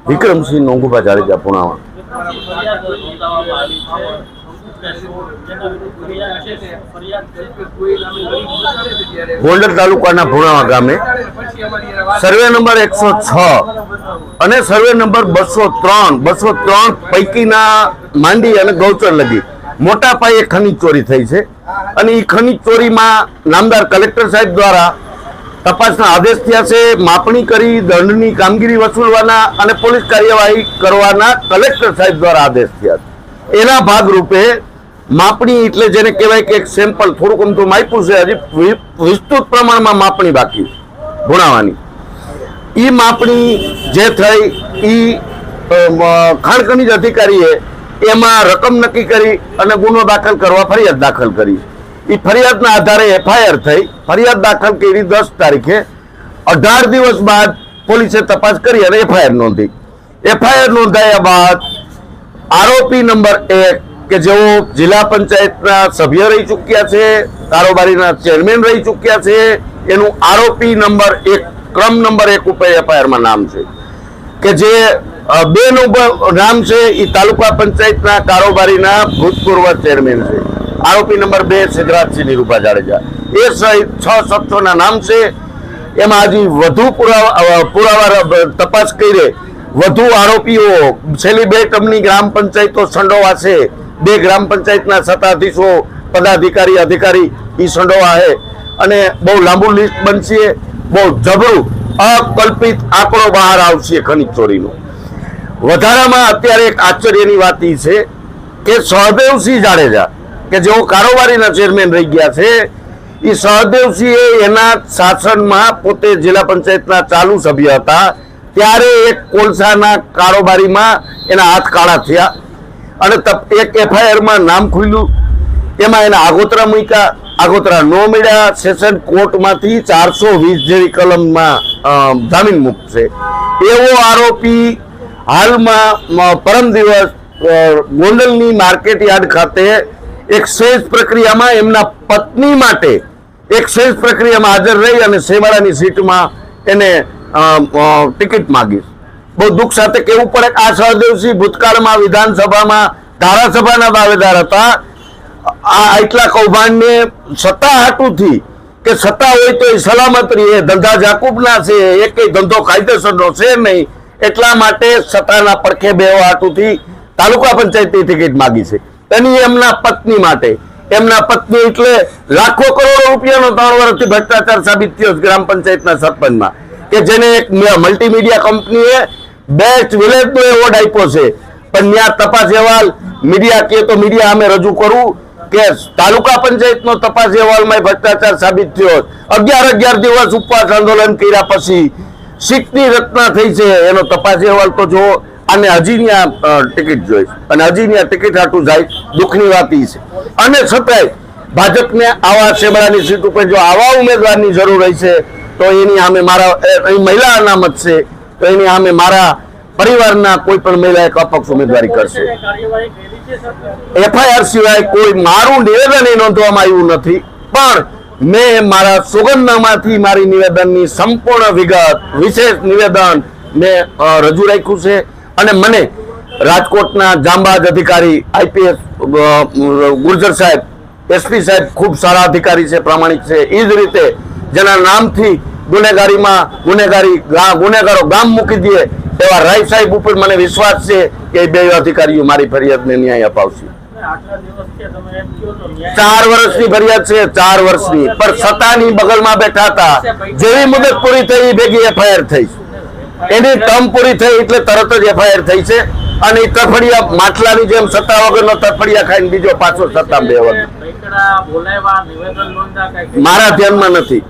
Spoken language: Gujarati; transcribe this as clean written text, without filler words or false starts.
વિક્રમસિંહ નોંગુભા જાડેજા પુણાવા. ગોંડલ તાલુકાના પુણાવા ગામે સર્વે નંબર 106 અને સર્વે નંબર 203 પૈકીના માંડી અને ગૌચર લગી મોટા પાયે ખનીજ ચોરી થઈ છે અને એ ખનીજ ચોરીમાં નામદાર કલેક્ટર સાહેબ દ્વારા તપાસના આદેશ થયા છે. માપણી કરી દંડની કામગીરી વસૂલવાના અને પોલીસ કાર્યવાહી કરવાના કલેક્ટર સાહેબ દ્વારા આદેશ થયા છે. એના ભાગરૂપે માપણી એટલે જેને કહેવાય કે એક સેમ્પલ થોડુંક અમથું માપ્યું છે, હજી વિસ્તૃત પ્રમાણમાં માપણી બાકી ભુણાવાની. એ માપણી જે થઈ એ ખાણ ખનીજ અધિકારીએ એમાં રકમ નક્કી કરી અને ગુનો દાખલ કરવા ફરિયાદ દાખલ કરી. એ ફરિયાદના આધારે એફઆઈઆર થઈ. ફરિયાદ દાખલ કરી 10 તારીખે. 18 દિવસ બાદ પોલીસે તપાસ કરી અને એફઆઈઆર નોંધી. એફઆઈઆર નોંધાયા બાદ આરોપી નંબર 1 કે જેઓ જિલ્લા પંચાયતના સભ્ય રહી ચૂક્યા છે, કારોબારીના ચેરમેન રહી ચૂક્યા છે, એનું આરોપી નંબર 1 ક્રમ નંબર 1 ઉપર એફઆઈઆરમાં નામ છે કે જે 2 નું નામ છે એ તાલુકા પંચાયતના કારોબારીના ભૂતપૂર્વ ચેરમેન છે. આરોપી નંબર 2 સિદ્ધરાજસિંહ નીરુભા જાડેજા એ સહિત 6 શખ્સોના નામ છે. એમાં હજી વધુ પુરાવા તપાસ કરી વધુ આરોપીઓ છેલ્લી 2 ટર્મની ગ્રામ પંચાયતો સંડોવા છે. 2 ગ્રામ પંચાયતના સત્તાધીશો અધિકારી એ સંડોવા છે અને બહુ લાંબુ લિસ્ટ બનશે. બહુ જબરું અકલ્પિત આંકડો બહાર આવશે ખનીજ ચોરીનો. વધારામાં અત્યારે એક આશ્ચર્યની વાત એ છે કે સહદેવસિંહ જાડેજા કે જેઓ કારોબારીના ચેરમેન રહી ગયા છે, એ સહદેવસિંહે એના શાસનમાં પોતે જિલ્લા પંચાયતના ચાલુ સભ્ય હતા ત્યારે એક કોલસાના કારોબારીમાં એના હાથ કાળા થયા અને એક એફઆઈઆરમાં નામ ખુલ્યું. એમાં એના આગોતરા મૂક્યા, આગોતરા ન મળ્યા. સેશન કોર્ટમાંથી 420 જેવી કલમમાં જામીન મુક્ત છે. એવો આરોપી હાલમાં પરમ દિવસ ગોંડલની માર્કેટ યાર્ડ ખાતે એક સેજ પ્રક્રિયામાં એમના પત્ની માટે એક સેજ પ્રક્રિયામાં હાજર રહી અને સેવાળાની સીટમાં એને ટિકિટ માંગી. બહુ દુઃખ સાથે કહેવું પડે કે આ સહદેવસિંહ ભૂતકાળમાં વિધાનસભામાં ધારાસભાના દાવેદાર હતા. આ એટલા કૌભાંડને સત્તા હાટુથી કે સત્તા હોય તો એ સલામત રહે, ધંધા જાકુબના છે, એક ધંધો કાયદેસરનો છે નહીં, એટલા માટે સત્તાના પડખે બેવા હાટુથી તાલુકા પંચાયતની ટિકિટ માંગી છે. એની એમના પત્ની માટે. એમના પત્ની એટલે લાખો કરોડો રૂપિયાનો 3 વર્ષથી ભ્રષ્ટાચાર સાબિત થયો ગ્રામ પંચાયતના સરપંચમાં કે જેને એક મલ્ટીમીડિયા કંપનીએ બેસ્ટ વિલેજનો એવોર્ડ આપ્યો છે. પણ ત્યાં તપાસ અહેવાલ મીડિયા કહે તો મીડિયા અમે રજૂ કરવું કે તાલુકા પંચાયતનો તપાસ અહેવાલમાં ભ્રષ્ટાચાર સાબિત થયો. 11 દિવસ ઉપવાસ આંદોલન કર્યા પછી સીટની રચના થઈ છે. એનો તપાસ અહેવાલ તો જો અને હજી ત્યાં ટિકિટ જોઈશ અને હજી ત્યાં ટિકિટ હાટું જાય. દુઃખની વાત એ છે. અને છતાંય ભાજપને આવા શેબડાની સીટ ઉપર જો આવા ઉમેદવારની જરૂર હોય છે તો એની સામે મારા મહિલા અનામત છે તો એની સામે મારા પરિવારના કોઈ પણ મહિલા એક અપક્ષ ઉમેદવારી કરશે. એફઆઈઆર સિવાય કોઈ મારું નિવેદન એ નોંધવામાં આવ્યું નથી, પણ મેં મારા સોગંદનામાથી મારી નિવેદનની સંપૂર્ણ વિગત વિશેષ નિવેદન મેં રજૂ રાખ્યું છે. અને મને રાજકોટના જાંબાજ અધિકારી આઈપીએસ ગુર્જર સાહેબ, એસપી સાહેબ ખૂબ સારા અધિકારી છે, પ્રામાણિક છે. એ જ રીતે જેના નામથી ગુનેગારો ગામ મૂકી દે એવા રાય સાહેબ ઉપર મને વિશ્વાસ છે કે 2 અધિકારીઓ મારી ફરિયાદને ન્યાય અપાવશે. 4 વર્ષની ફરિયાદ છે, 4 વર્ષની, પણ સત્તાની બગલમાં બેઠા હતા. જેવી મુદત પૂરી થઈ ભેગી એફઆઈઆર થઈ. એની ટર્મ પૂરી થઈ એટલે તરત જ એફઆઈઆર થઈ છે. અને તરફડિયા માટલાની જેમ સત્તા વગરનો તરફડિયા ખાઈને બીજો પાછો સત્તા બેવાનો મારા ધ્યાનમાં નથી.